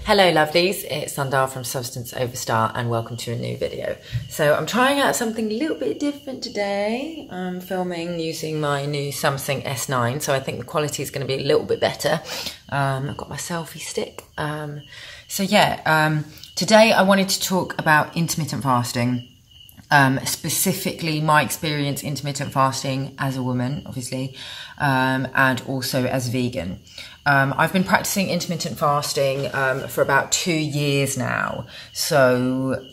Hello lovelies, it's Sandal from Substance Overstar and welcome to a new video. So I'm trying out something a little bit different today. I'm filming using my new Samsung S9, so I think the quality is going to be a little bit better. I've got my selfie stick. Today I wanted to talk about intermittent fasting. Specifically my experience intermittent fasting as a woman, obviously, and also as a vegan. I've been practicing intermittent fasting for about 2 years now, so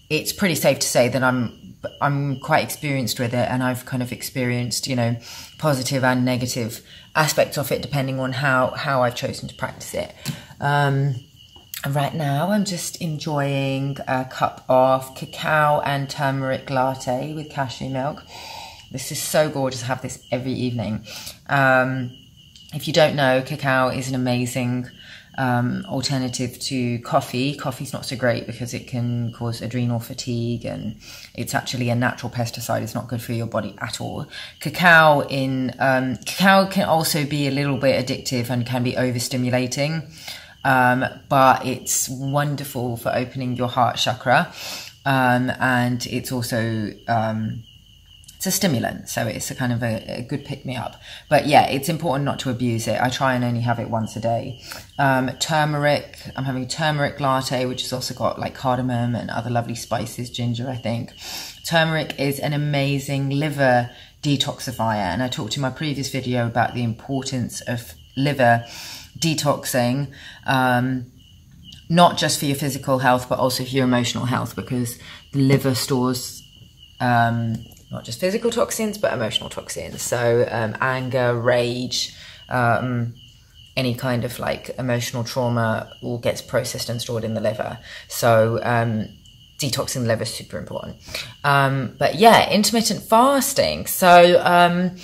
it's pretty safe to say that I'm quite experienced with it, and I've kind of experienced, you know, positive and negative aspects of it depending on how I've chosen to practice it. And right now I'm just enjoying a cup of cacao and turmeric latte with cashew milk. This is so gorgeous. I have this every evening. If you don't know, cacao is an amazing alternative to coffee. Coffee's not so great because it can cause adrenal fatigue, and it's actually a natural pesticide. It's not good for your body at all. Cacao can also be a little bit addictive and can be overstimulating. But it's wonderful for opening your heart chakra, and it's also it's a stimulant, so it's a kind of a good pick-me-up. But yeah, it's important not to abuse it. I try and only have it once a day. Turmeric, I'm having a turmeric latte, which has also got like cardamom and other lovely spices, ginger, I think. Turmeric is an amazing liver detoxifier, and I talked in my previous video about the importance of liver detoxing, not just for your physical health but also for your emotional health, because the liver stores not just physical toxins but emotional toxins, so anger, rage, any kind of like emotional trauma all gets processed and stored in the liver. So detoxing the liver is super important. But yeah, intermittent fasting. So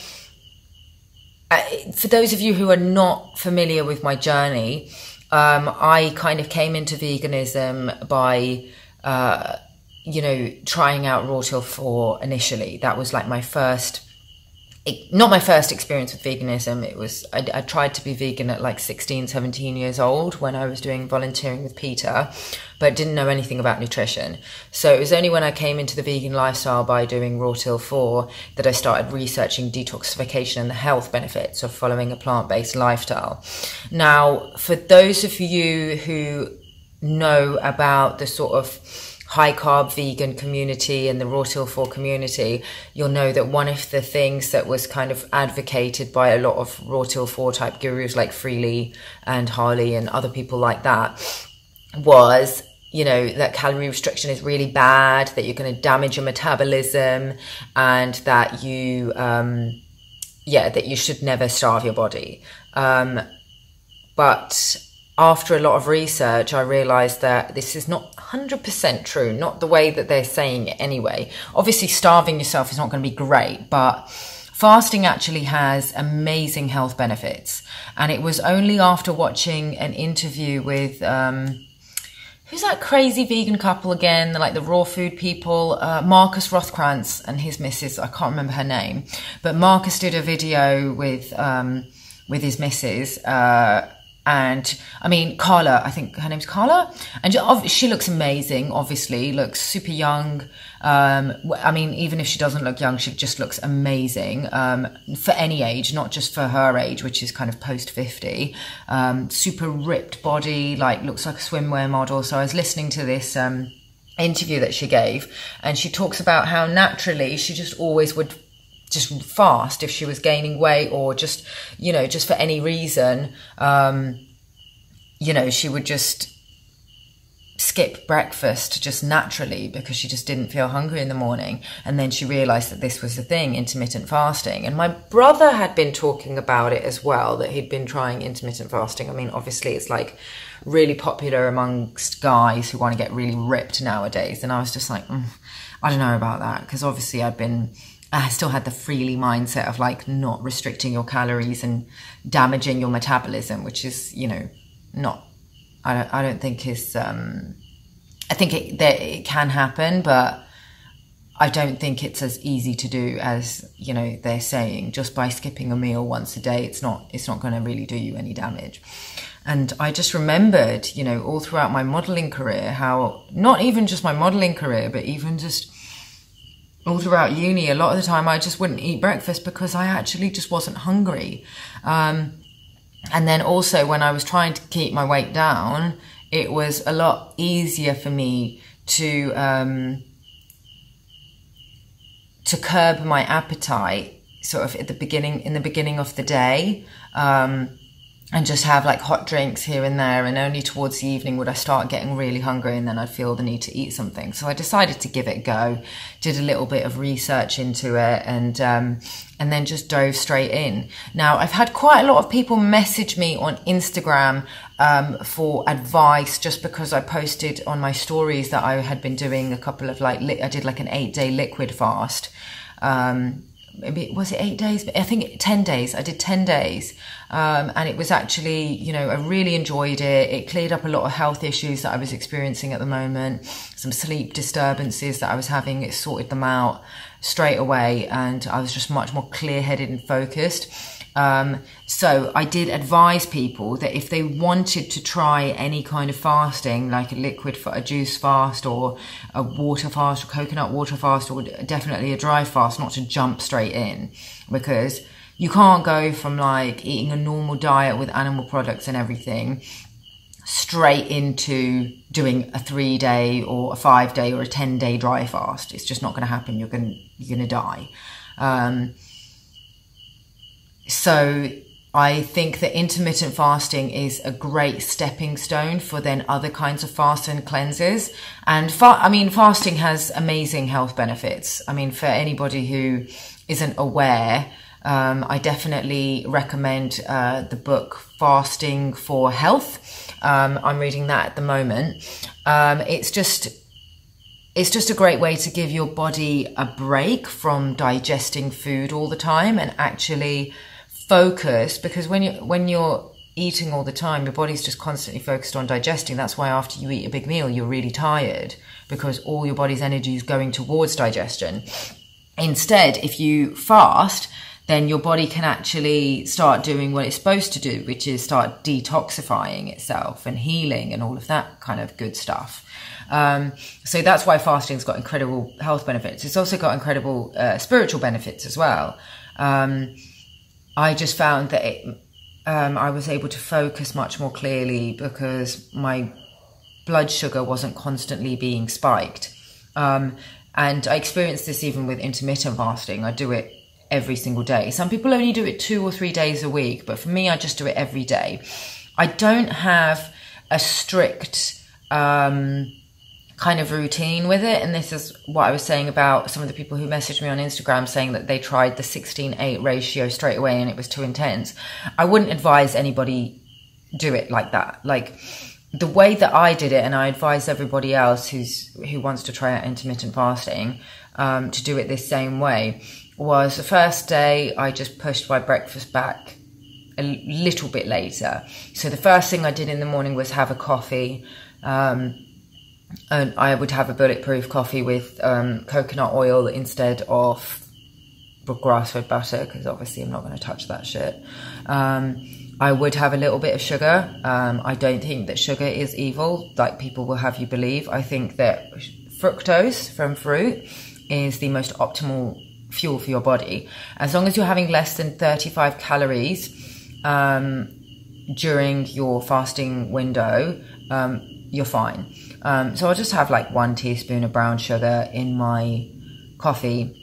for those of you who are not familiar with my journey, I kind of came into veganism by, trying out raw till 4 initially. That was like my not my first experience with veganism. It was, I tried to be vegan at like 16, 17 years old when I was doing volunteering with Peter, but didn't know anything about nutrition. So it was only when I came into the vegan lifestyle by doing raw till 4 that I started researching detoxification and the health benefits of following a plant-based lifestyle. Now, for those of you who know about the sort of high carb vegan community and the raw till 4 community, you'll know that one of the things that was kind of advocated by a lot of raw till 4 type gurus like Freely and Harley and other people like that was, you know, that calorie restriction is really bad, that you're going to damage your metabolism, and that you that you should never starve your body. But after a lot of research, I realized that this is not 100% true, not the way that they're saying it anyway. Obviously, starving yourself is not going to be great, but fasting actually has amazing health benefits. And it was only after watching an interview with, who's that crazy vegan couple again, like the raw food people, Marcus Rothkranz and his missus, I can't remember her name, but Marcus did a video with his missus, and I mean, Carla, I think her name's Carla, and she looks amazing, obviously, looks super young. I mean, even if she doesn't look young, she just looks amazing, for any age, not just for her age, which is kind of post 50, super ripped body, like looks like a swimwear model. So I was listening to this, interview that she gave, and she talks about how naturally she just always would just fast if she was gaining weight, or just, you know, just for any reason, she would just skip breakfast just naturally because she just didn't feel hungry in the morning. And then she realized that this was the thing, intermittent fasting. And my brother had been talking about it as well, that he'd been trying intermittent fasting. I mean, obviously it's like really popular amongst guys who want to get really ripped nowadays. And I was just like, I don't know about that, because obviously I still had the Freely mindset of like not restricting your calories and damaging your metabolism, which is, you know, I don't think is, I think it can happen, but I don't think it's as easy to do as, you know, they're saying. Just by skipping a meal once a day, it's not going to really do you any damage. And I just remembered, you know, all throughout my modeling career, how not even just my modeling career, but even just all throughout uni, a lot of the time I just wouldn't eat breakfast because I actually just wasn't hungry. And then also when I was trying to keep my weight down, it was a lot easier for me to curb my appetite sort of in the beginning of the day, and just have like hot drinks here and there, and only towards the evening would I start getting really hungry, and then I'd feel the need to eat something. So I decided to give it a go, did a little bit of research into it, and then just dove straight in. Now, I've had quite a lot of people message me on Instagram for advice, just because I posted on my stories that I had been doing a couple of I did like an 8-day liquid fast. Maybe, was it 8 days? I think 10 days. I did 10 days. And it was actually, you know, I really enjoyed it. It cleared up a lot of health issues that I was experiencing at the moment, some sleep disturbances that I was having. It sorted them out straight away, and I was just much more clear-headed and focused. So I did advise people that if they wanted to try any kind of fasting, like a juice fast, or a water fast, or coconut water fast, or definitely a dry fast, not to jump straight in, because you can't go from like eating a normal diet with animal products and everything straight into doing a 3-day or a 5-day or a 10-day dry fast. It's just not going to happen. You're going to die. So I think that intermittent fasting is a great stepping stone for then other kinds of fasts and cleanses. And fasting has amazing health benefits. I mean, for anybody who isn't aware, I definitely recommend the book Fasting for Health. I'm reading that at the moment. It's just a great way to give your body a break from digesting food all the time, and actually focus, because when you're eating all the time, your body's just constantly focused on digesting. That's why after you eat a big meal, you're really tired, because all your body's energy is going towards digestion. Instead, if you fast, then your body can actually start doing what it's supposed to do, which is start detoxifying itself and healing and all of that kind of good stuff. So that's why fasting's got incredible health benefits. It's also got incredible spiritual benefits as well. I just found that I was able to focus much more clearly, because my blood sugar wasn't constantly being spiked. And I experienced this even with intermittent fasting. I do it every single day. Some people only do it 2 or 3 days a week, but for me, I just do it every day. I don't have a strict kind of routine with it. And this is what I was saying about some of the people who messaged me on Instagram saying that they tried the 16:8 ratio straight away and it was too intense. I wouldn't advise anybody do it like that. Like the way that I did it, and I advise everybody else who wants to try out intermittent fasting to do it this same way, was the first day I just pushed my breakfast back a little bit later. So the first thing I did in the morning was have a coffee. And I would have a bulletproof coffee with coconut oil instead of grass-fed butter, because obviously I'm not going to touch that shit. I would have a little bit of sugar. I don't think that sugar is evil, like people will have you believe. I think that fructose from fruit is the most optimal fuel for your body. As long as you're having less than 35 calories during your fasting window, you're fine. So I'll just have like 1 teaspoon of brown sugar in my coffee.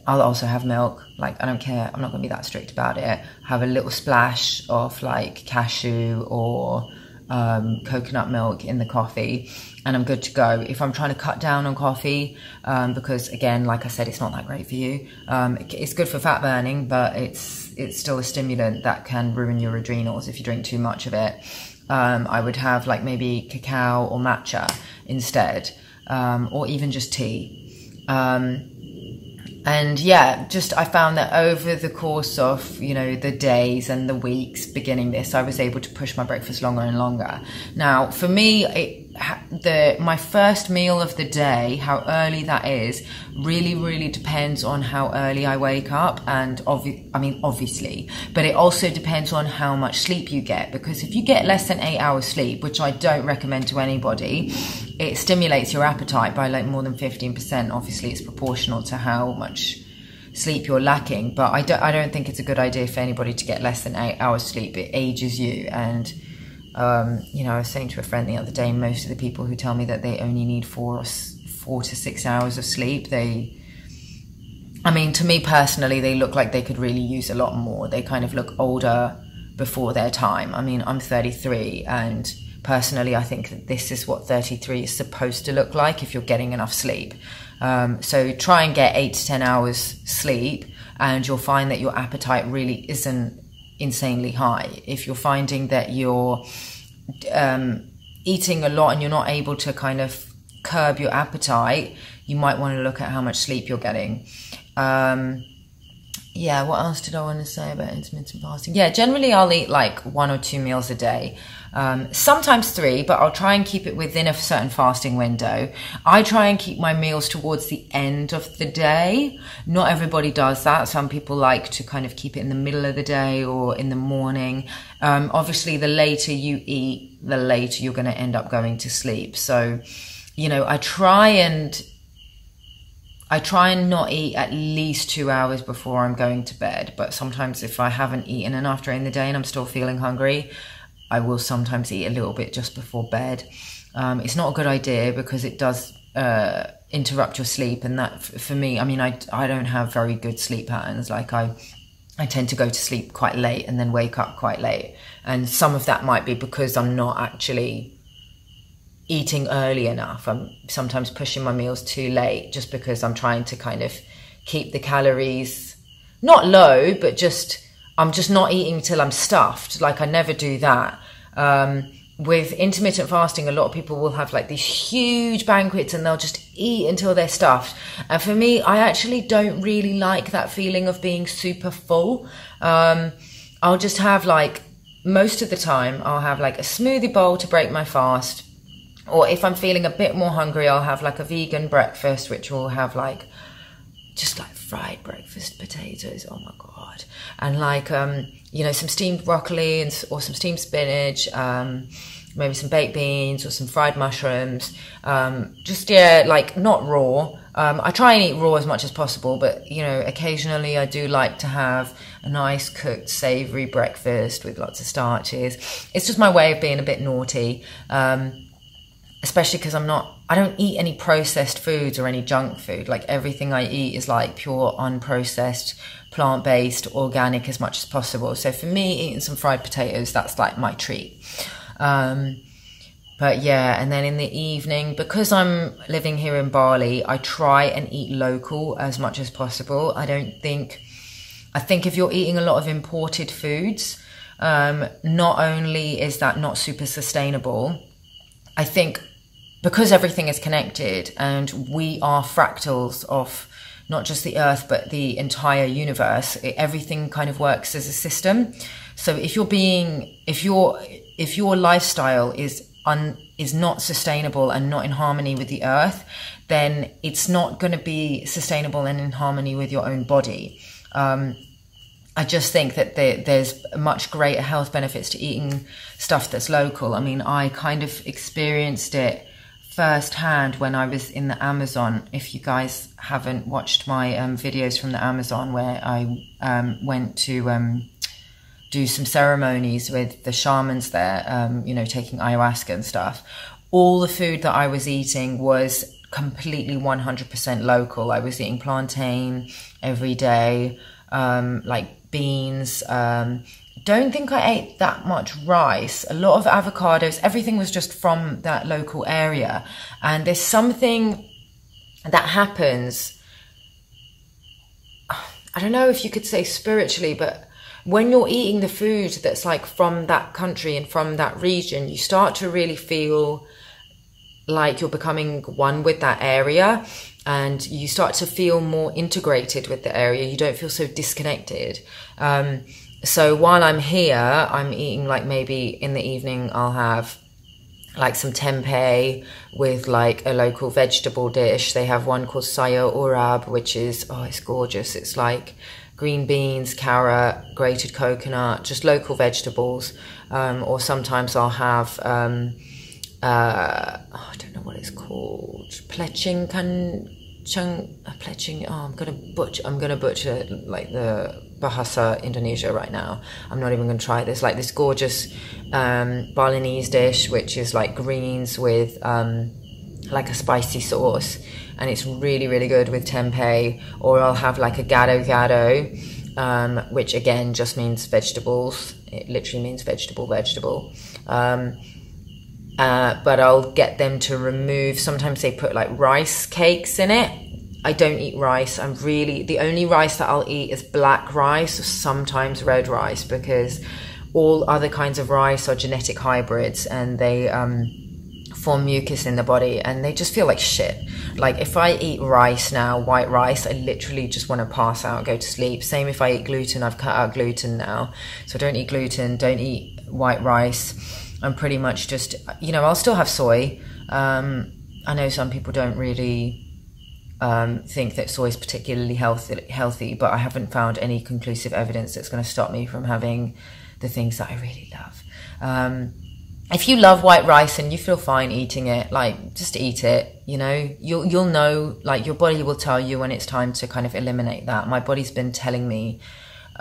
I'll also have milk. Like, I don't care. I'm not going to be that strict about it. Have a little splash of like cashew or coconut milk in the coffee, and I'm good to go. If I'm trying to cut down on coffee, because again, like I said, it's not that great for you. It's good for fat burning, but it's still a stimulant that can ruin your adrenals if you drink too much of it. I would have like maybe cacao or matcha instead, or even just tea. And yeah, just I found that over the course of, you know, the days and the weeks beginning this, I was able to push my breakfast longer and longer. Now, for me, my first meal of the day, how early that is, really depends on how early I wake up. And obviously, but it also depends on how much sleep you get. Because if you get less than 8 hours sleep, which I don't recommend to anybody, it stimulates your appetite by like more than 15%. Obviously, it's proportional to how much sleep you're lacking. But I don't think it's a good idea for anybody to get less than 8 hours sleep. It ages you. And you know, I was saying to a friend the other day, most of the people who tell me that they only need 4 to 6 hours of sleep, I mean, to me personally, they look like they could really use a lot more. They kind of look older before their time. I mean, I'm 33, and personally, I think that this is what 33 is supposed to look like if you're getting enough sleep. So try and get 8 to 10 hours sleep, and you'll find that your appetite really isn't insanely high. If you're finding that you're eating a lot and you're not able to kind of curb your appetite, you might want to look at how much sleep you're getting. Yeah, what else did I want to say about intermittent fasting? Yeah, generally I'll eat like 1 or 2 meals a day. Sometimes 3, but I'll try and keep it within a certain fasting window. I try and keep my meals towards the end of the day. Not everybody does that. Some people like to kind of keep it in the middle of the day or in the morning. Obviously, the later you eat, the later you're going to end up going to sleep. So, you know, I try and not eat at least 2 hours before I'm going to bed. But sometimes if I haven't eaten enough during the day and I'm still feeling hungry, I will sometimes eat a little bit just before bed. It's not a good idea because it does interrupt your sleep. And that, for me, I mean, I don't have very good sleep patterns. Like I tend to go to sleep quite late and then wake up quite late. And some of that might be because I'm not actually eating early enough. I'm sometimes pushing my meals too late just because I'm trying to kind of keep the calories not low, but I'm just not eating till I'm stuffed. Like I never do that. With intermittent fasting, a lot of people will have like these huge banquets and they'll just eat until they're stuffed. And for me, I actually don't really like that feeling of being super full. I'll just have like, most of the time, I'll have like a smoothie bowl to break my fast. Or if I'm feeling a bit more hungry, I'll have like a vegan breakfast, which will have like, just like fried breakfast potatoes. Oh my God. And like, you know, some steamed broccoli or some steamed spinach, maybe some baked beans or some fried mushrooms. Just, yeah, like not raw. I try and eat raw as much as possible, but, you know, occasionally I do like to have a nice cooked savory breakfast with lots of starches. It's just my way of being a bit naughty. Especially because I don't eat any processed foods or any junk food. Like everything I eat is like pure, unprocessed, plant-based, organic as much as possible. So for me, eating some fried potatoes, that's like my treat. But yeah, and then in the evening, because I'm living here in Bali, I try and eat local as much as possible. I think if you're eating a lot of imported foods, not only is that not super sustainable, I think because everything is connected and we are fractals of not just the earth, but the entire universe, everything kind of works as a system. So if your lifestyle is not sustainable and not in harmony with the earth, then it's not going to be sustainable and in harmony with your own body. I just think that there's much greater health benefits to eating stuff that's local. I mean, I kind of experienced it firsthand when I was in the Amazon. If you guys haven't watched my videos from the Amazon where I went to do some ceremonies with the shamans there, you know, taking ayahuasca and stuff, all the food that I was eating was completely 100% local. I was eating plantain every day, like beans. Don't think I ate that much rice, a lot of avocados. Everything was just from that local area. And there's something that happens, I don't know if you could say spiritually, but when you're eating the food that's like from that country and from that region, you start to really feel like you're becoming one with that area. and you start to feel more integrated with the area. You don't feel so disconnected. So while I'm here, I'm eating, like, maybe in the evening I'll have like some tempeh with like a local vegetable dish. They have one called sayo urab, which is, oh, it's gorgeous. It's like green beans, carrot, grated coconut, just local vegetables. Or sometimes I'll have, I don't know what it's called, plecing, I'm gonna butcher like the Bahasa Indonesia right now. I'm not even gonna try this. Like this gorgeous Balinese dish, which is like greens with like a spicy sauce, and it's really, really good with tempeh. Or I'll have like a gado, which again just means vegetables. It literally means vegetable. But I'll get them to remove, sometimes they put like rice cakes in it. I don't eat rice. The only rice that I'll eat is black rice, or sometimes red rice, because all other kinds of rice are genetic hybrids, and they form mucus in the body, and they just feel like shit. Like if I eat rice now, white rice, I literally just want to pass out, go to sleep. Same if I eat gluten. I've cut out gluten now, so I don't eat gluten, don't eat white rice. I'm pretty much just, I'll still have soy. I know some people don't really think that soy is particularly healthy, but I haven't found any conclusive evidence that's going to stop me from having the things that I really love. If you love white rice and you feel fine eating it, like, just eat it. You'll know, like, your body will tell you when it's time to kind of eliminate that. My body's been telling me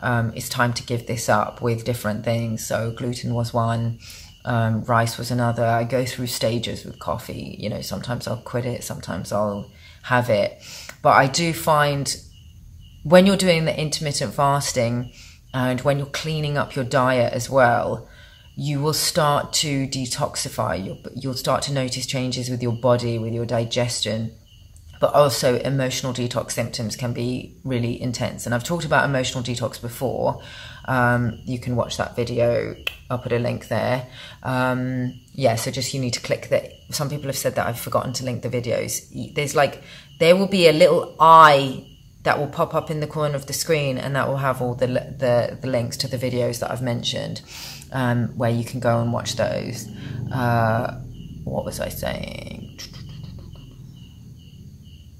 it's time to give this up with different things. So gluten was one. Rice was another. I go through stages with coffee. Sometimes I'll quit it, sometimes I'll have it. But I do find when you're doing the intermittent fasting and when you're cleaning up your diet as well, you will start to detoxify. You'll start to notice changes with your body, with your digestion. But also emotional detox symptoms can be really intense. And I've talked about emotional detox before. You can watch that video. I'll put a link there. So just you need to click that. Some people have said that I've forgotten to link the videos. There will be a little eye that will pop up in the corner of the screen, and that will have all the links to the videos that I've mentioned, where you can go and watch those. What was I saying?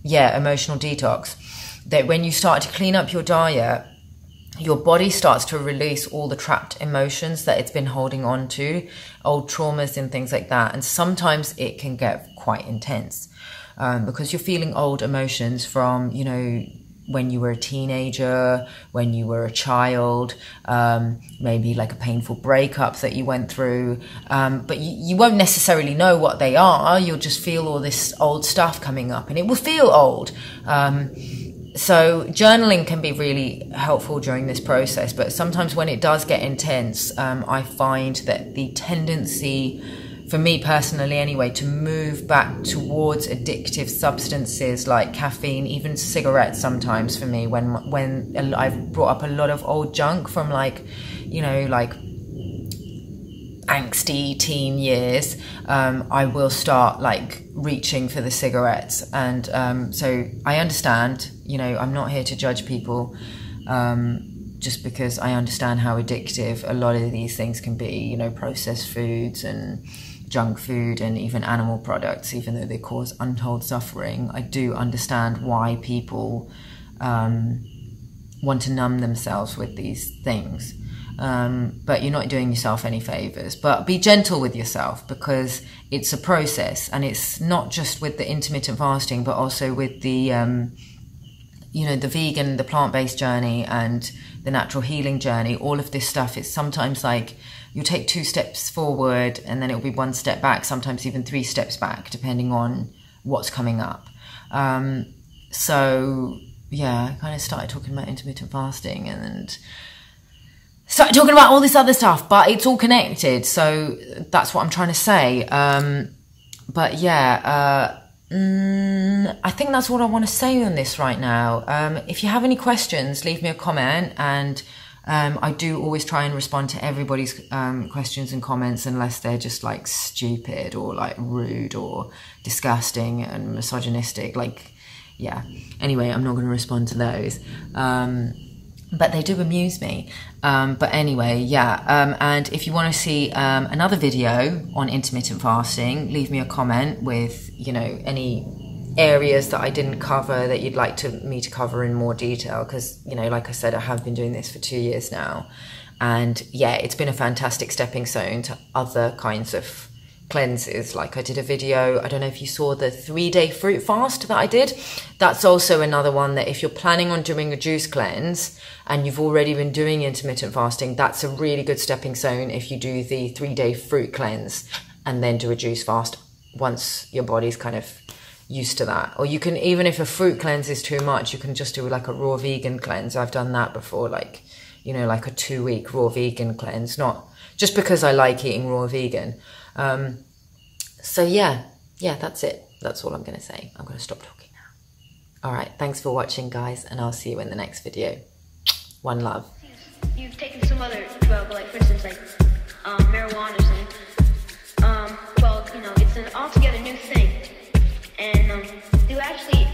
Yeah, emotional detox. That when you start to clean up your diet, your body starts to release all the trapped emotions that it's been holding on to, old traumas and things like that. And sometimes it can get quite intense because you're feeling old emotions from, when you were a teenager, when you were a child, maybe like a painful breakup that you went through. But you won't necessarily know what they are. You'll just feel all this old stuff coming up, and it will feel old. So journaling can be really helpful during this process, but sometimes when it does get intense, I find that the tendency, for me personally anyway, to move back towards addictive substances like caffeine, even cigarettes sometimes for me, when I've brought up a lot of old junk from like angsty teen years, I will start like reaching for the cigarettes. And so I understand, I'm not here to judge people, just because I understand how addictive a lot of these things can be, processed foods and junk food and even animal products, even though they cause untold suffering. I do understand why people want to numb themselves with these things. But you're not doing yourself any favors. But be gentle with yourself, because it's a process, and it's not just with the intermittent fasting, but also with the the vegan, the plant-based journey and the natural healing journey. All of this stuff is sometimes like you'll take 2 steps forward and then it'll be 1 step back, sometimes even 3 steps back, depending on what's coming up. So yeah, I kind of started talking about intermittent fasting and started talking about all this other stuff, but it's all connected. So that's what I'm trying to say. But yeah, I think that's what I want to say on this right now. If you have any questions, leave me a comment, and I do always try and respond to everybody's questions and comments, unless they're just like stupid or like rude or disgusting and misogynistic. Like, yeah. Anyway, I'm not going to respond to those. But they do amuse me. But anyway, yeah. And if you want to see another video on intermittent fasting, leave me a comment with, you know, any areas that I didn't cover that you'd like me to cover in more detail. Because, you know, like I said, I have been doing this for 2 years now. And yeah, it's been a fantastic stepping stone to other kinds of cleanses. Like I did a video, I don't know if you saw the 3-day fruit fast that I did. That's also another one that if you're planning on doing a juice cleanse and you've already been doing intermittent fasting, that's a really good stepping stone if you do the 3-day fruit cleanse and then do a juice fast once your body's kind of used to that. Or you can, even if a fruit cleanse is too much, you can just do like a raw vegan cleanse. I've done that before, like, you know, like a 2-week raw vegan cleanse, not just because I like eating raw vegan. So yeah, that's it. That's all I'm going to say. I'm going to stop talking now. All right. Thanks for watching, guys. And I'll see you in the next video. One love. You've taken some other drug, like for instance, like marijuana or something. Well, you know, it's an altogether new thing. And you actually